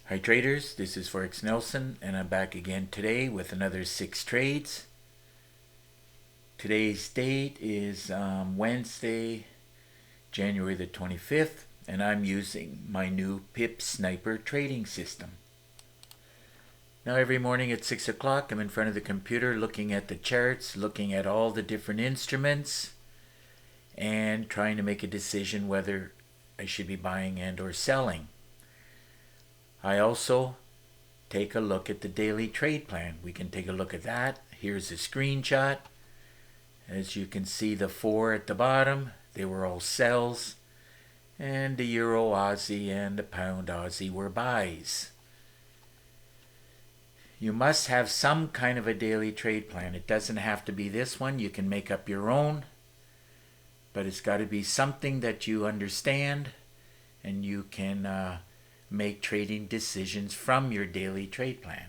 Hi traders, this is Forex Nelson and I'm back again today with another 6 trades. Today's date is Wednesday, January the 25th, and I'm using my new PIP Sniper trading system. Now every morning at 6 o'clock I'm in front of the computer looking at the charts, looking at all the different instruments, and trying to make a decision whether I should be buying and or selling. I also take a look at the daily trade plan. We can take a look at that. Here's a screenshot. As you can see, the 4 at the bottom, they were all sells, and the Euro Aussie and the Pound Aussie were buys. You must have some kind of a daily trade plan. It doesn't have to be this one. You can make up your own, but it's got to be something that you understand and you can make trading decisions from your daily trade plan.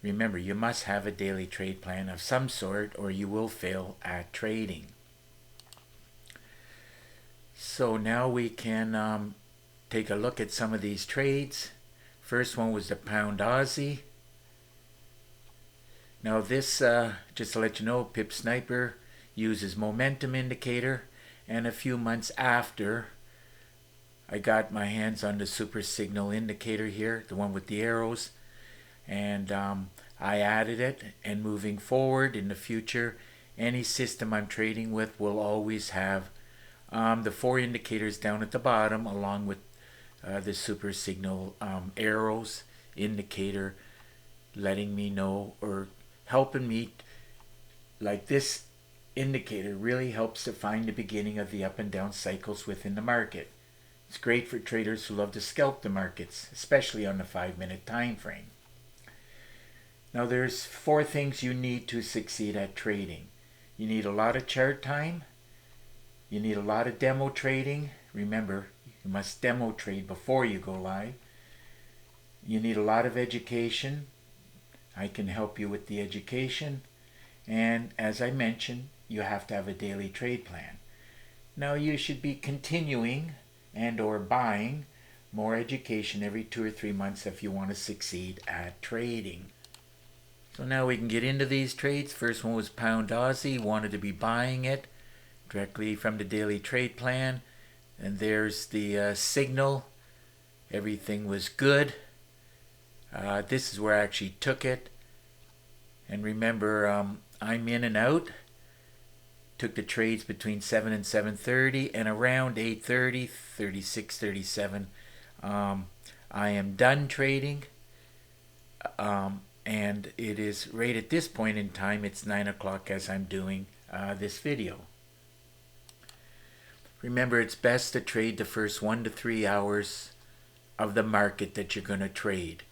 Remember, you must have a daily trade plan of some sort or you will fail at trading. So now we can take a look at some of these trades. First one was the Pound Aussie. Now this, just to let you know, PIP Sniper uses momentum indicator, and a few months after I got my hands on the super signal indicator here, the one with the arrows, and I added it, and moving forward in the future, any system I'm trading with will always have the 4 indicators down at the bottom along with the super signal arrows indicator, letting me know or helping me, like this indicator really helps to find the beginning of the up and down cycles within the market. It's great for traders who love to scalp the markets, especially on the 5-minute time frame. Now there's 4 things you need to succeed at trading. You need a lot of chart time. You need a lot of demo trading. Remember, you must demo trade before you go live. You need a lot of education. I can help you with the education. And as I mentioned, you have to have a daily trade plan. Now you should be continuing and or buying more education every 2 or 3 months if you want to succeed at trading. So now we can get into these trades. First one was Pound Aussie. Wanted to be buying it directly from the daily trade plan, and there's the signal. Everything was good. This is where I actually took it, and remember, I'm in and out. Took the trades between 7 and 7:30, and around 8:30, 36, 37, I am done trading. And it is right at this point in time, it's 9 o'clock as I'm doing this video. Remember, it's best to trade the first 1 to 3 hours of the market that you're going to trade.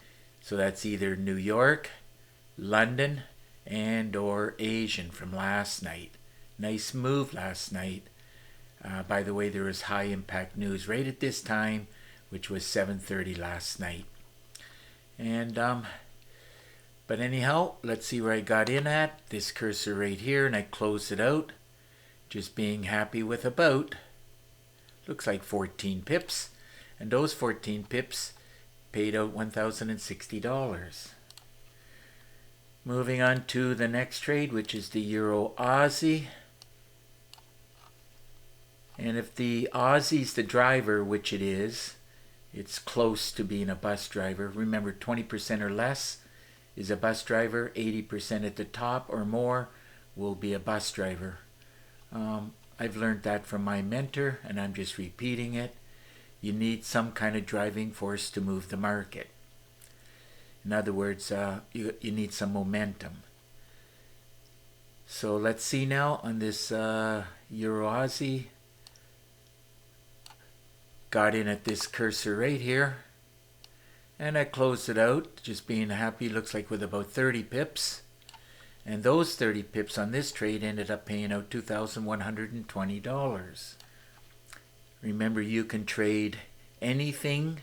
So that's either New York, London, and or Asian from last night. Nice move last night. By the way, there was high impact news right at this time, which was 7:30 last night. And but anyhow, let's see where I got in at. This cursor right here, and I closed it out. Just being happy with about, looks like 14 pips. And those 14 pips paid out $1,060. Moving on to the next trade, which is the Euro Aussie. And if the Aussie's the driver, which it is, it's close to being a bus driver. Remember, 20% or less is a bus driver. 80% at the top or more will be a bus driver. I've learned that from my mentor, and I'm just repeating it. You need some kind of driving force to move the market. In other words, you need some momentum. So let's see now on this Euro Aussie. Got in at this cursor right here, and I closed it out, just being happy. Looks like with about 30 pips, and those 30 pips on this trade ended up paying out $2,120. Remember, you can trade anything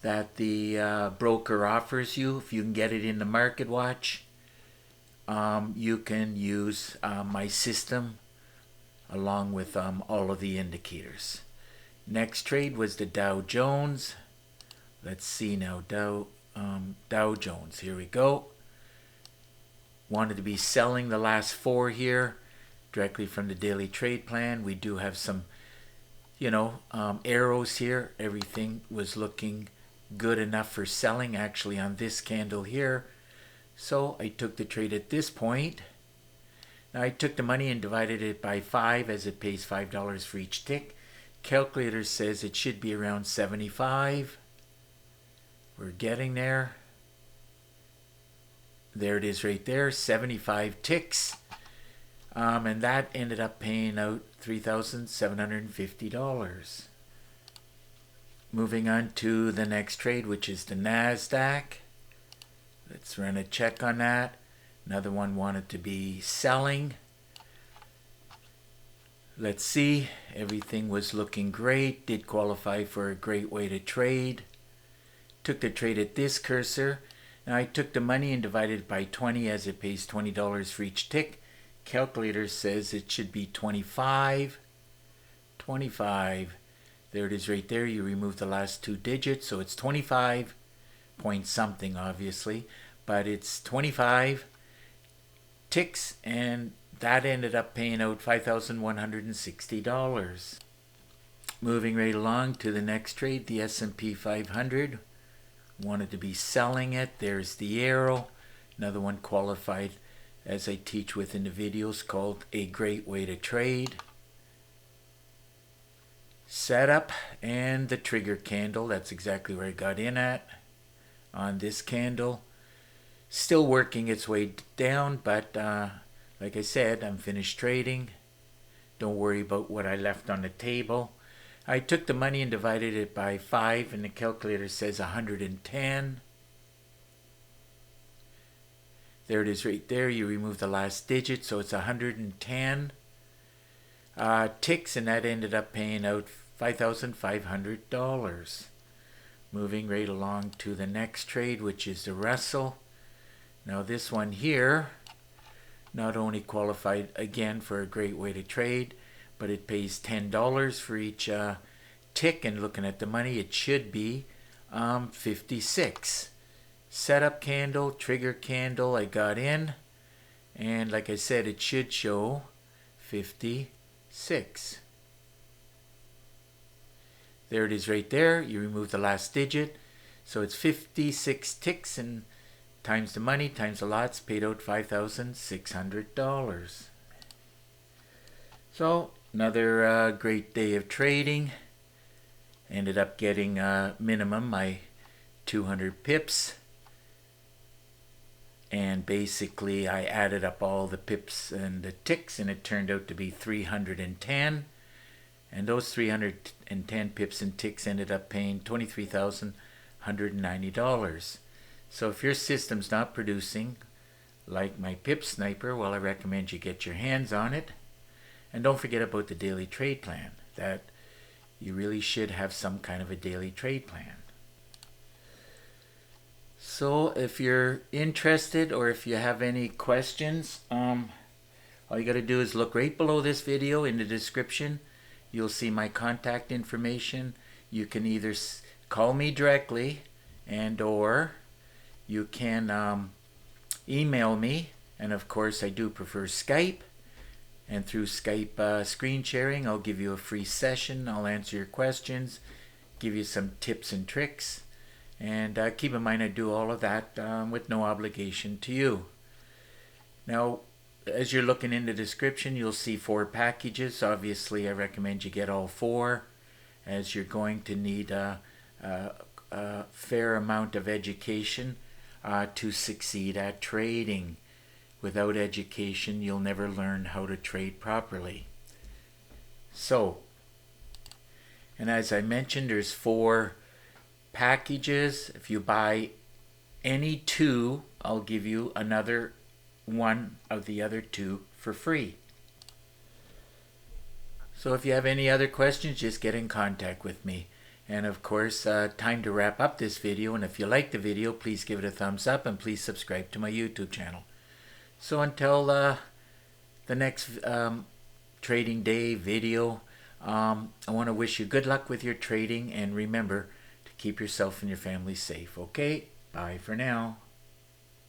that the broker offers you. If you can get it in the market watch, you can use my system along with all of the indicators. Next trade was the Dow Jones. Let's see now, Dow Jones. Here we go. Wanted to be selling the last 4 here directly from the daily trade plan. We do have some, arrows here. Everything was looking good enough for selling actually on this candle here. So I took the trade at this point. Now I took the money and divided it by 5 as it pays $5 for each tick. Calculator says it should be around 75. We're getting there. There it is right there, 75 ticks. And that ended up paying out $3,750. Moving on to the next trade, which is the NASDAQ. Let's run a check on that. Another one wanted to be selling. Let's see. Everything was looking great. Did qualify for a great way to trade. Took the trade at this cursor. Now I took the money and divided it by 20 as it pays $20 for each tick. Calculator says it should be 25. 25. There it is right there. You remove the last 2 digits, so it's 25 point something obviously, but it's 25 ticks, and that ended up paying out $5,160. Moving right along to the next trade, the S&P 500. Wanted to be selling it. There's the arrow. Another one qualified, as I teach within the videos, called A Great Way to Trade. Setup and the trigger candle. That's exactly where I got in at on this candle. Still working its way down, but like I said, I'm finished trading. Don't worry about what I left on the table. I took the money and divided it by 5, and the calculator says 110. There it is right there. You remove the last digit, so it's 110 ticks, and that ended up paying out $5,500. Moving right along to the next trade, which is the Russell. Now this one here not only qualified again for a great way to trade, but it pays $10 for each tick, and looking at the money, it should be 56. Setup candle, trigger candle, I got in, and like I said, it should show 56. There it is right there. You remove the last digit, so it's 56 ticks, and times the money times the lots paid out $5,600. So another great day of trading. Ended up getting minimum my 200 pips, and basically I added up all the pips and the ticks, and it turned out to be 310, and those 310 pips and ticks ended up paying $23,190. So if your system's not producing like my PIP sniper, well, I recommend you get your hands on it. And don't forget about the daily trade plan. That you really should have some kind of a daily trade plan. So if you're interested, or if you have any questions, all you got to do is look right below this video in the description. You'll see my contact information. You can either call me directly, and or you can email me. And of course I do prefer Skype. And through Skype screen sharing, I'll give you a free session. I'll answer your questions, give you some tips and tricks. And keep in mind, I do all of that with no obligation to you. Now, as you're looking in the description, you'll see 4 packages. Obviously, I recommend you get all 4, as you're going to need a fair amount of education to succeed at trading. Without education, you'll never learn how to trade properly. So, and as I mentioned, there's 4 packages. If you buy any 2, I'll give you another one of the other 2 for free. So if you have any other questions, just get in contact with me. And of course, time to wrap up this video. And if you like the video, please give it a thumbs up, and please subscribe to my YouTube channel. So until the next trading day video, I want to wish you good luck with your trading, and remember to Keep yourself and your family safe. Okay? Bye for now.